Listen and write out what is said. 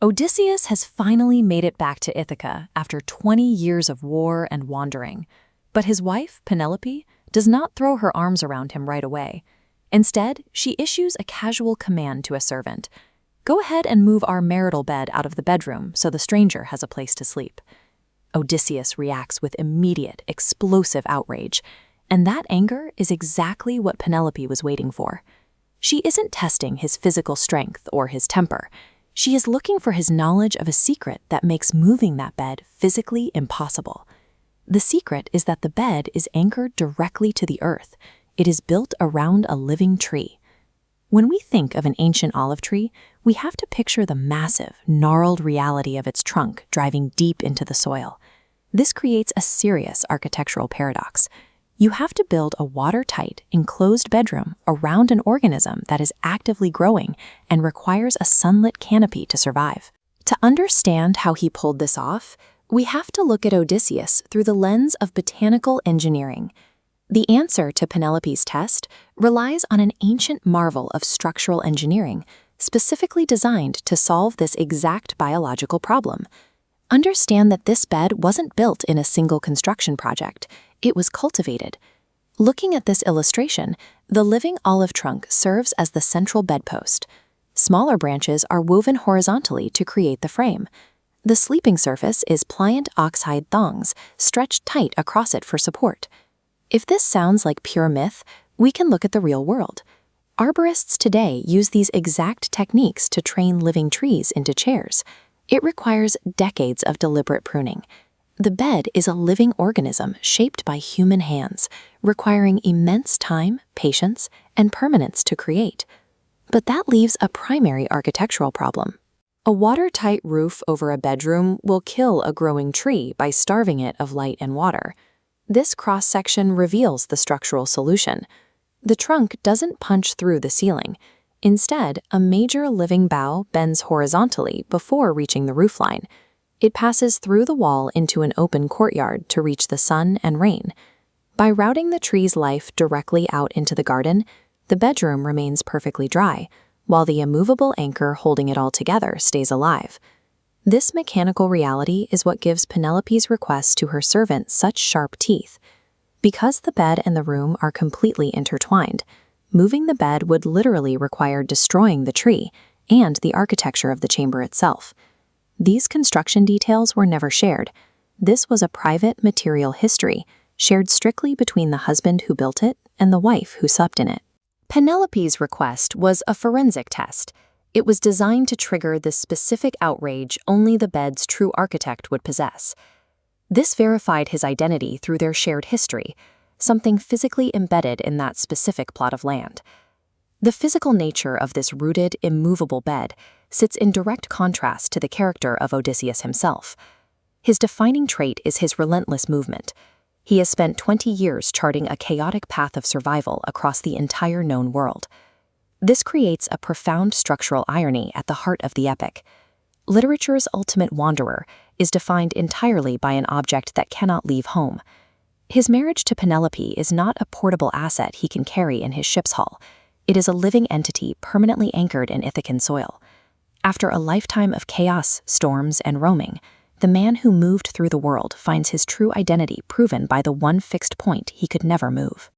Odysseus has finally made it back to Ithaca after 20 years of war and wandering. But his wife, Penelope, does not throw her arms around him right away. Instead, she issues a casual command to a servant. "Go ahead and move our marital bed out of the bedroom so the stranger has a place to sleep." Odysseus reacts with immediate, explosive outrage, and that anger is exactly what Penelope was waiting for. She isn't testing his physical strength or his temper. She is looking for his knowledge of a secret that makes moving that bed physically impossible. The secret is that the bed is anchored directly to the earth. It is built around a living tree. When we think of an ancient olive tree, we have to picture the massive, gnarled reality of its trunk driving deep into the soil. This creates a serious architectural paradox. You have to build a watertight, enclosed bedroom around an organism that is actively growing and requires a sunlit canopy to survive. To understand how he pulled this off, we have to look at Odysseus through the lens of botanical engineering. The answer to Penelope's test relies on an ancient marvel of structural engineering, specifically designed to solve this exact biological problem. Understand that this bed wasn't built in a single construction project. It was cultivated. Looking at this illustration, the living olive trunk serves as the central bedpost. Smaller branches are woven horizontally to create the frame. The sleeping surface is pliant oxhide thongs stretched tight across it for support. If this sounds like pure myth, we can look at the real world. Arborists today use these exact techniques to train living trees into chairs. It requires decades of deliberate pruning. The bed is a living organism shaped by human hands, requiring immense time, patience, and permanence to create. But that leaves a primary architectural problem. A watertight roof over a bedroom will kill a growing tree by starving it of light and water. This cross-section reveals the structural solution. The trunk doesn't punch through the ceiling. Instead, a major living bough bends horizontally before reaching the roofline. It passes through the wall into an open courtyard to reach the sun and rain. By routing the tree's life directly out into the garden, the bedroom remains perfectly dry, while the immovable anchor holding it all together stays alive. This mechanical reality is what gives Penelope's request to her servant such sharp teeth. Because the bed and the room are completely intertwined, moving the bed would literally require destroying the tree and the architecture of the chamber itself. These construction details were never shared. This was a private material history, shared strictly between the husband who built it and the wife who supped in it. Penelope's request was a forensic test. It was designed to trigger the specific outrage only the bed's true architect would possess. This verified his identity through their shared history, something physically embedded in that specific plot of land. The physical nature of this rooted, immovable bed sits in direct contrast to the character of Odysseus himself. His defining trait is his relentless movement. He has spent 20 years charting a chaotic path of survival across the entire known world. This creates a profound structural irony at the heart of the epic. Literature's ultimate wanderer is defined entirely by an object that cannot leave home. His marriage to Penelope is not a portable asset he can carry in his ship's hull. It is a living entity permanently anchored in Ithacan soil. After a lifetime of chaos, storms, and roaming, the man who moved through the world finds his true identity proven by the one fixed point he could never move.